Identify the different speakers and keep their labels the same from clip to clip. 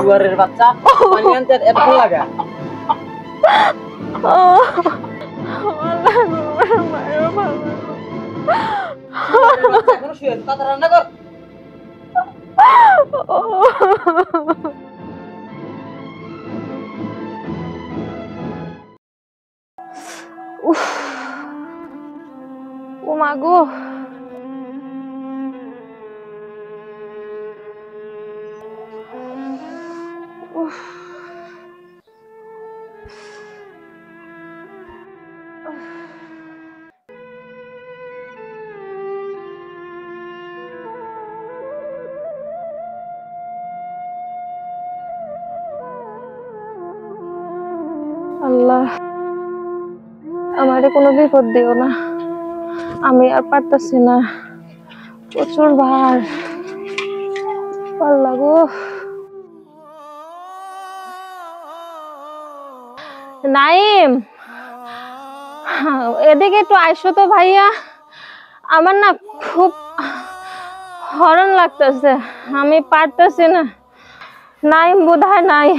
Speaker 1: শুয়ারের বাচ্চা পানি আনতে এত লাগা এখনো শুয়ে আছে তাড়াতাড়ি রান্না কর
Speaker 2: ও মা গো আল্লাহ আমারে কোনো বিপদ দিও না আমি আর পারতাছি না প্রচুর ভার আল্লাহ গো নাইম এদিকে একটু আইসো তো ভাইয়া আমার না খুব হরণ লাগতেছে আমি পারতেছি না নাইম বোধহয় নাই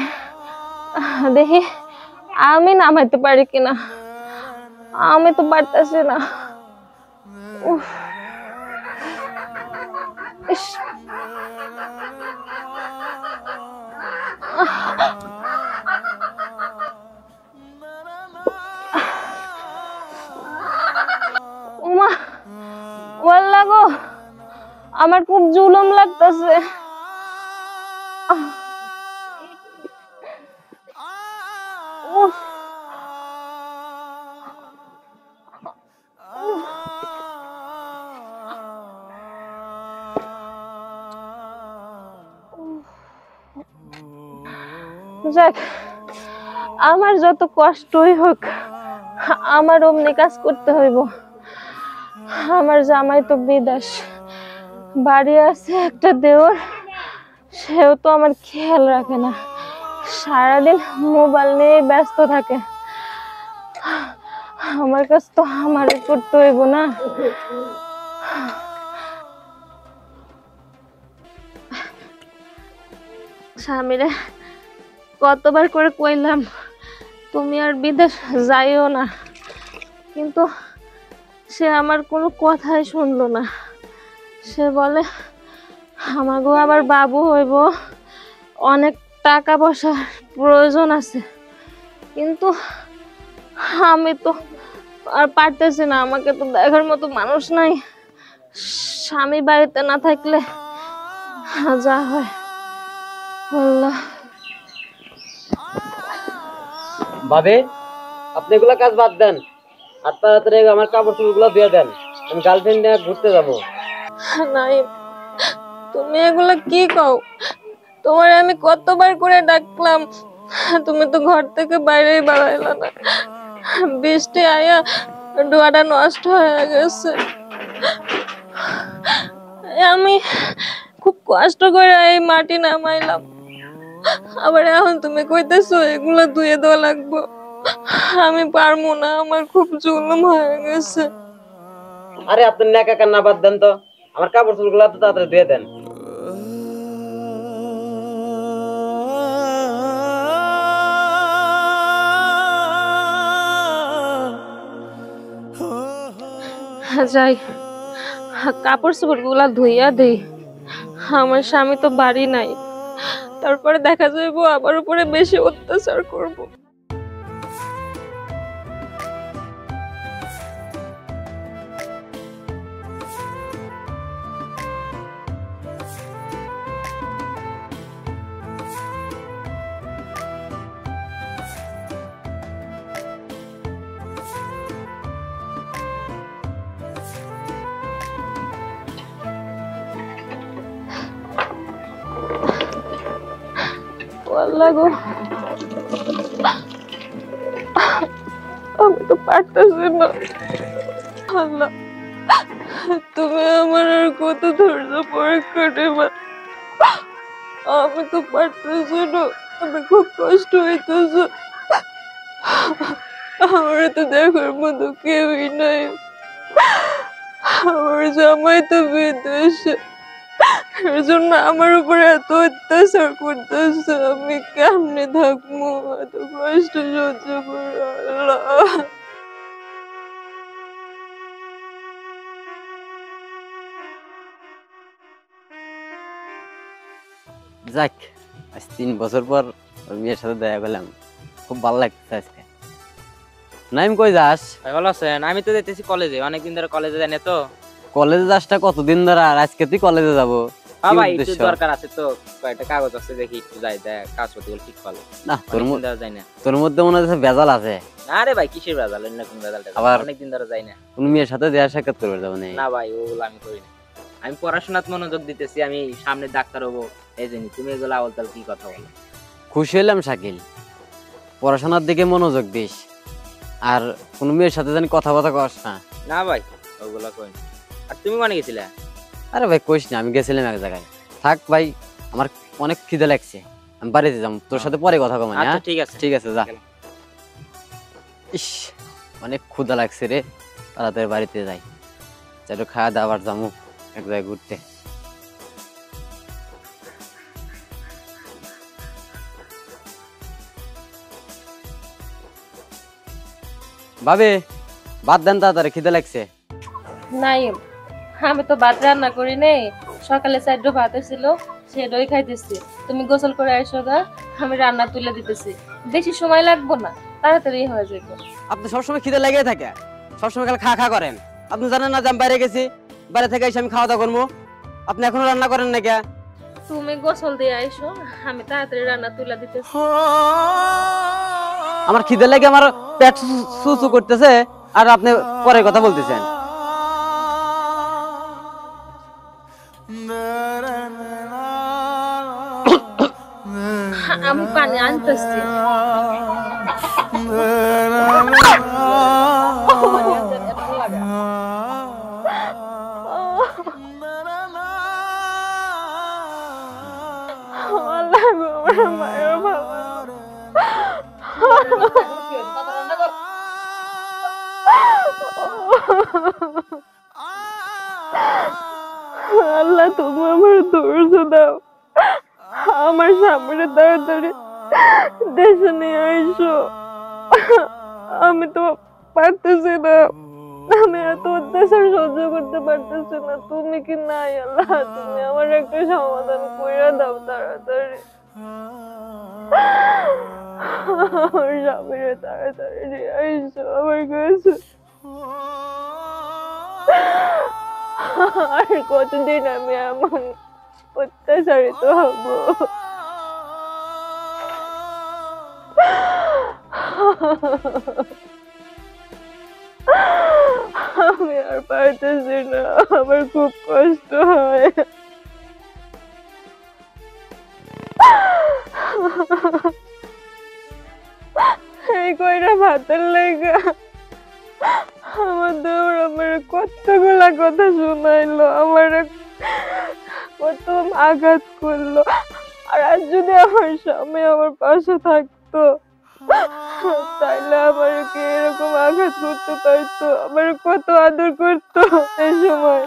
Speaker 2: দেখি আমি নামাইতে পারি কিনা আমি তো পারতেছি না উমা ওয়াল্লাহ গো আমার খুব জুলুম লাগতেছে যাক আমার যত কষ্টই হোক আমার অমনি কাজ করতে হইব আমার জামাই তো বিদেশ বাড়ি আছে একটা দেওর সেও তো আমার খেয়াল রাখে না সারাদিন মোবাইল নিয়ে ব্যস্ত থাকে আমার কাজ তো আমারই করতে হইব না স্বামীরে কতবার করে কইলাম তুমি আর বিদেশ যাইও না কিন্তু সে আমার কোনো কথাই শুনলো না সে বলে আমাগো আবার বাবু হইব অনেক টাকা পয়সার প্রয়োজন আছে কিন্তু আমি তো আর পারতেছি না আমাকে তো দেখার মতো মানুষ নাই স্বামী বাড়িতে না থাকলে যা হয় আল্লাহ
Speaker 1: ভাবে আপনি এগুলা কাজ বাদ দেন আর তাড়াতাড়ি আমার কাপড় চোপড়গুলো ধুয়ে দেন আমি গার্লফ্রেন্ড নিয়ে ঘুরতে যাবো
Speaker 2: নাই তুমি এগুলা কি কও তোমার আমি কতবার করে ডাকলাম তুমি তো ঘর থেকে বাইরেই বাড়াইলা না বৃষ্টি আয়া ডোয়াটা নষ্ট হয়ে গেছে আমি খুব কষ্ট করে এই মাটি নামাইলাম আবার এখন তুমি কইতেছো এগুলো ধুয়ে দেওয়া লাগবো আমি পারবো না আমার খুব জুলুম হয়ে গেছে
Speaker 1: আরে আপনি নেকা কান্না বাদ দেন তো আমার কাপড় চোপড়গুলো তো তাড়াতাড়ি ধুয়ে দেন
Speaker 2: যাই কাপড় চোপড় গুলা ধুইয়া দেই আমার স্বামী তো বাড়ি নাই তারপরে দেখা যাইবো আমার উপরে বেশি অত্যাচার করবো আল্লাহ গো আমি তো পারতেছি না আল্লাহ তুমি আমার আর কত ধৈর্য পরীক্ষা নেবা আমি তো পারতেছি না আমি খুব কষ্ট হইতেছে আমার তো দেখার মতো কেউই নাই আমার জামাই তো বিদেশে এর জন্য আমার উপরে এত অত্যাচার করতেছে, আমি কেমনে থাকবো? এত কষ্ট সহ্য করে আল্লাহ।
Speaker 1: যাক, আজ 3 বছর পর ওর মেয়ের সাথে দেখা করলাম, খুব ভালো লাগছে আজকে। নাইম, কই যাস?
Speaker 3: ভাই ভালো আছেন? আমি তো যেতেছি কলেজে, অনেকদিন ধরে কলেজে যাই না তো।
Speaker 1: কলেজে যাসটা কতদিন ধরে, আর আজকে তুই কলেজে যাবো?
Speaker 3: হ্যাঁ
Speaker 1: কি
Speaker 3: ভাই, একটু
Speaker 1: উদ্দেশ্য?
Speaker 3: দরকার আছে তো, কয়েকটা কাগজ আছে, দেখি একটু যাই, দেখ কাগজপত্র গুলো ঠিক করো।
Speaker 1: না,
Speaker 3: অনেকদিন ধরে যাই না।
Speaker 1: তোর মধ্যে মনে হচ্ছে ভেজাল আছে।
Speaker 3: না রে ভাই, কিসের ভেজাল? অন্য কোন ভেজাল টেজাল?
Speaker 1: আবার
Speaker 3: অনেকদিন ধরে যাই না।
Speaker 1: কোন মেয়ের সাথে দেখা সাক্ষাৎ করবে যাবো না?
Speaker 3: না ভাই, ওগুলো আমি করি না। আমি পড়াশোনাত মনোযোগ দিতেছি, আমি সামনে ডাক্তার হবো এই জন্য। তুমি এগুলো আওল তাল কি কথা বলো?
Speaker 1: খুশি হইলাম শাকিল, পড়াশোনার দিকে মনোযোগ দিস, আর কোন মেয়ের সাথে জানি কথা কথা কস না।
Speaker 3: না ভাই, ওগুলো কই না। আর তুমি কোনে গেছিলে?
Speaker 1: আরে ভাই কইস না, আমি গেছিলাম এক জায়গায়। থাক ভাই, আমার অনেক খিদে লাগছে, আমি বাড়িতে যাবো, তোর সাথে পরে কথা কম।
Speaker 3: আচ্ছা ঠিক আছে।
Speaker 1: ঠিক আছে, যা। ইস, অনেক ক্ষুধা লাগছে রে, তাড়াতাড়ি বাড়িতে যাই, একটু খাওয়া দাওয়ার যাবো এক জায়গায় ঘুরতে। ভাবে ভাত দেন তাড়াতাড়ি, খিদে লাগছে।
Speaker 2: নাই, আমি তো ভাত রান্না করি নাই, সকালে চারটো ভাত ছিল, সেটাই খাইতেছি। তুমি গোসল করে আইসো গা, আমি রান্না তুলে দিতেছি। বেশি সময় লাগবো না, তাড়াতাড়ি হয়ে যাবে।
Speaker 1: আপনি সবসময় খিদে লেগে থাকে, সবসময় খালি খা খা করেন। আপনি জানেন না যে আমি বাইরে গেছি, বাইরে থেকে এসে আমি খাওয়া দাওয়া করবো, আপনি এখনো রান্না করেন না কে?
Speaker 2: তুমি গোসল দিয়ে আইসো, আমি তাড়াতাড়ি রান্না তুলে দিতেছি।
Speaker 1: আমার খিদে লেগে আমার পেট চুচু করতেছে, আর আপনি পরে কথা বলতেছেন।
Speaker 2: আমি পানি আনতেছি। আল্লাহ, তুমি আমার ধৈর্য দাও, আমার সামনে তাড়াতাড়ি দেশে নিয়ে আইসো। আমি তো পারতেছি না, আমি এত অত্যাচার সহ্য করতে পারতেছি না। তুমি কি নাই আল্লাহ, তুমি আমার একটা সমাধান করে দাও তাড়াতাড়ি। আমার স্বামীরে তাড়াতাড়ি নিয়ে আইসো আমার কাছে। আর কতদিন আমি এমন অত্যাচারিত হব? আমি আর পারতেছি না, আমার খুব কষ্ট হয়। এই কয়টা ভাতের লেগা আমার দৌড় আমার কতগুলা কথা শোনাইলো, আমার কত আঘাত করলো। আর আজ যদি আমার স্বামী আমার পাশে থাকতো, তাইলে আমার কি এরকম আঘাত করতে পারতো? আমার কত আদর করতো এই সময়।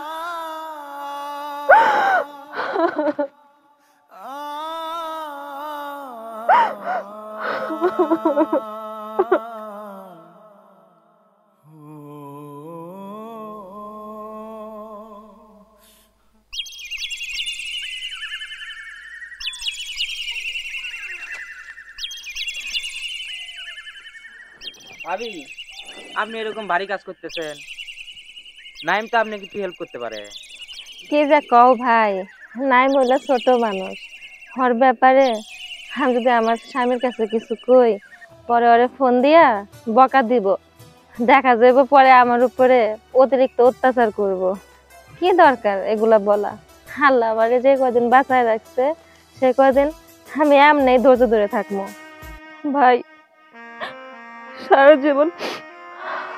Speaker 3: ভাবি, আপনি এরকম ভারী কাজ করতেছেন, নাইম তো আপনি কিছু হেল্প করতে পারে।
Speaker 2: কি যে কও ভাই, নাই বললে ছোট মানুষ, ওর ব্যাপারে আমি যদি আমার স্বামীর কাছে কিছু কই, পরে ওরে ফোন দিয়া বকা দিব, দেখা যাবে পরে আমার উপরে অতিরিক্ত অত্যাচার করব। কি দরকার এগুলা বলা? আল্লাহ আমাকে যে কদিন বাঁচায় রাখছে, সে কদিন আমি এমনি ধৈর্য ধরে থাকবো। ভাই, সারা জীবন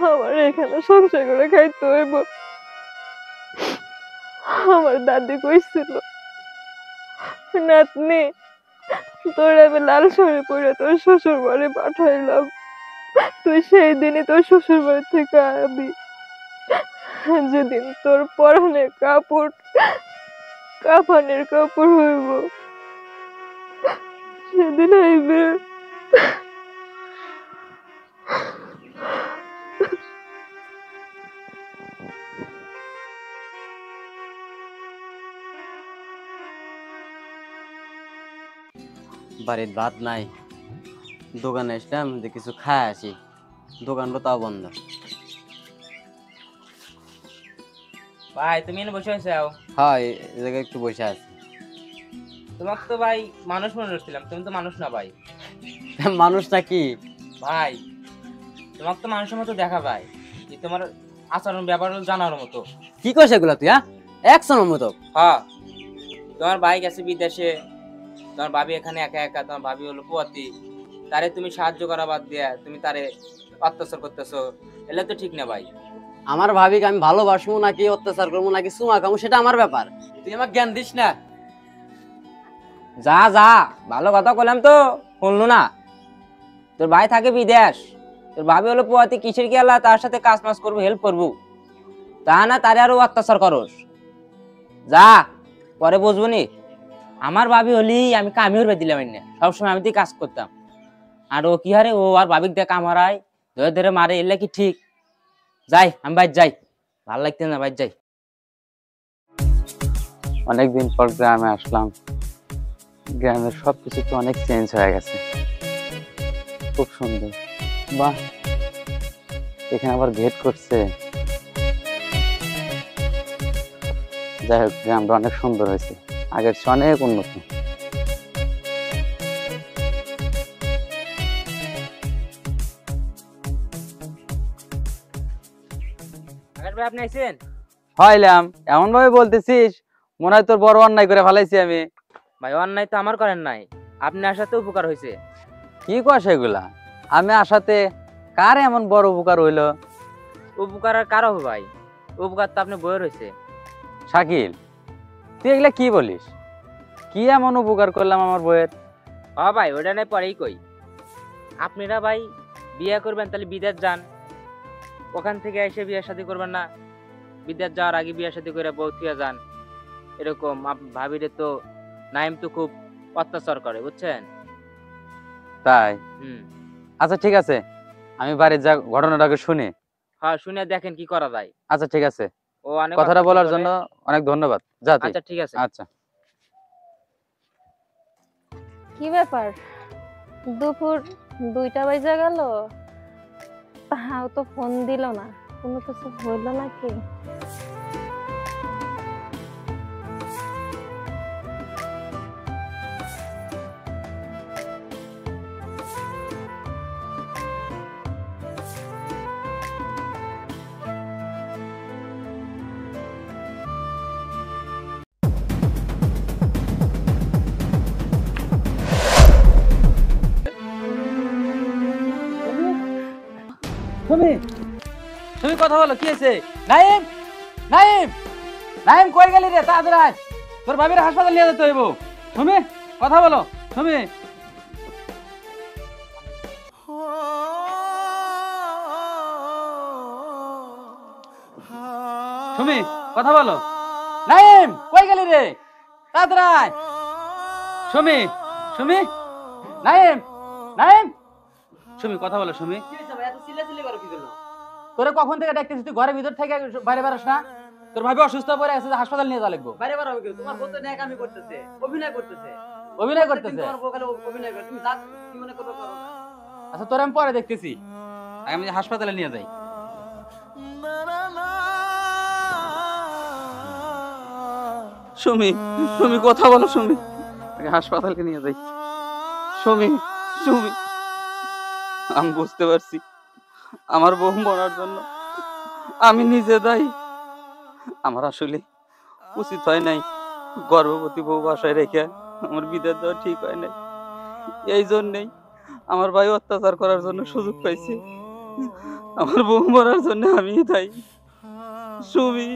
Speaker 2: আমার এখানে সংসার করে খাইতে হইব। আমার দাদি কইছিল, নাতনি তোর আমি লাল শাড়ি পরে তোর শ্বশুর বাড়ি পাঠাইলাম, তুই সেই দিনই তোর শ্বশুর বাড়ি থেকে আবি। যেদিন তোর পরনে কাপড় কাফনের কাপড় হইব সেদিন হইবে।
Speaker 1: বাড়ির ভাত নাই, দোকানে আসলাম যে কিছু খায় আসি, দোকানটা তাও বন্ধ।
Speaker 3: ভাই তুমি এনে বসে আছো?
Speaker 1: হয় এই জায়গায় একটু বসে আছি।
Speaker 3: তোমাকে তো ভাই মানুষ মনে করছিলাম, তুমি তো মানুষ না ভাই।
Speaker 1: মানুষ নাকি?
Speaker 3: ভাই তোমাকে তো মানুষের মতো দেখা ভাই, এই তোমার আচরণ ব্যাপার জানার মতো।
Speaker 1: কি করছে এগুলা তুই? এক সময় মতো
Speaker 3: হ্যাঁ, তোমার ভাই গেছে বিদেশে, তোমার ভাবি এখানে একা একা, তোমার ভাবি হলো পুয়াতি, তারে তুমি সাহায্য করা বাদ দিয়া তুমি তারে অত্যাচার করতেছো, এলে তো ঠিক না ভাই।
Speaker 1: আমার ভাবিকে আমি ভালোবাসবো নাকি অত্যাচার করবো নাকি চুমা খাবো সেটা আমার ব্যাপার, তুই আমাকে জ্ঞান দিস না।
Speaker 3: যা যা ভালো কথা বললাম তো শুনলো না। তোর ভাই থাকে বিদেশ, তোর ভাবি হলো পুয়াতি, কিসের কি আল্লাহ তার সাথে কাজ মাস করবো, হেল্প করবো, তা না তারে আরো অত্যাচার করস। যা পরে বুঝবো নি। আমার ভাবি হলি আমি কামি হয়ে দিলাম না, সবসময় আমি কাজ করতাম, আর ও কি হারে ও আর ভাবিক দিয়ে কাম হারায়, ধরে ধরে মারে, এলে কি ঠিক? যাই আমি বাইর যাই, ভাল লাগতে না, বাইর যাই।
Speaker 4: অনেকদিন পর গ্রামে আসলাম, গ্রামের সবকিছু তো অনেক চেঞ্জ হয়ে গেছে, খুব সুন্দর। বাহ, এখানে আবার গেট করছে। যাই হোক, গ্রামটা অনেক সুন্দর হয়েছে, আগের চেয়ে অনেক উন্নত।
Speaker 3: আকাশ ভাই আপনি আইছেন?
Speaker 4: হইলাম, এমন ভাবে বলতেছিস মনে হয় তোর বড় অন্যায় করে ফেলাইছি আমি।
Speaker 3: ভাই অন্যায় তো আমার করেন নাই, আপনি আসাতে উপকার হয়েছে।
Speaker 4: কি কয় সেগুলা? আমি আসাতে কার এমন বড় উপকার হইলো?
Speaker 3: উপকার আর কারো হবে ভাই, উপকার তো আপনি বইয়ের হয়েছে।
Speaker 4: শাকিল, তুই এগুলা কি বলিস? কি এমন উপকার করলাম আমার বইয়ের?
Speaker 3: হ্যাঁ ভাই ওটা নাই পরেই কই, আপনারা ভাই বিয়ে করবেন তাহলে বিদেশ যান, ওখান থেকে এসে বিয়ে শাদী করবেন না, বিদেশ যাওয়ার আগে বিয়ে শাদী করে বউ থুয়া যান, এরকম ভাবিরে তো নাইম তো খুব অত্যাচার করে, বুঝছেন?
Speaker 4: তাই?
Speaker 3: হুম,
Speaker 4: আচ্ছা ঠিক আছে, আমি বাড়ির যা ঘটনাটাকে শুনি।
Speaker 3: হ্যাঁ শুনে দেখেন কি করা যায়।
Speaker 4: আচ্ছা ঠিক আছে,
Speaker 3: ও অনেক
Speaker 4: কথাটা
Speaker 3: অত্যাচার
Speaker 4: বলার
Speaker 3: করে।
Speaker 4: জন্য অনেক ধন্যবাদ। যা তুই।
Speaker 3: আচ্ছা ঠিক আছে।
Speaker 4: আচ্ছা।
Speaker 2: কি ব্যাপার, দুপুর 2টা বাজে গেল, তাও তো ফোন দিল না, কোনো কিছু হইল নাকি?
Speaker 4: তুমি তুমি কথা বলো, কি আছে? নাইম, নাইম, নাইম কই গেলি রে? তাড়াতাড়ি আয়, তোর ভাবির হাসপাতাল নিয়ে যেতে হইব। তুমি কথা বলো, তুমি তুমি কথা বলো। নাইম কই গেলি রে? তাড়াতাড়ি আয়। সুমি, সুমি, নাইম, নাইম, সুমি কথা বলো। সুমি, তোরে কখন থেকে দেখতেছিস তুই ঘরের ভিতর থেকে বাইরে বেরোস না? তোর ভাবি অসুস্থ পড়ে আছে, হাসপাতাল নিয়ে যাওয়া লাগবে।
Speaker 1: বাইরে বাড়াবো কেউ? তোমার বউ তো ন্যাকামি করতেছে, অভিনয় করতেছে।
Speaker 4: অভিনয় করতেছে?
Speaker 1: তোমার বউ খালি অভিনয় করে, তুমি যা কি মনে করবে করো।
Speaker 4: আচ্ছা তোর আমি পরে দেখতেছি, আগে আমি হাসপাতালে নিয়ে যাই। সুমি, সুমি কথা বলো। সুমি, আগে হাসপাতালে নিয়ে যাই। সুমি, সুমি, আমি বুঝতে পারছি আমার বউ মরার জন্য আমি নিজে দায়ী। আমার আসলে উচিত হয় নাই গর্ভবতী বউ বাসায় রেখে আমার বিদেশ দেওয়া ঠিক হয় নাই। এই জন্যই আমার ভাই অত্যাচার করার জন্য সুযোগ পাইছে। আমার বউ মরার জন্য আমি দায়ী। সুমি।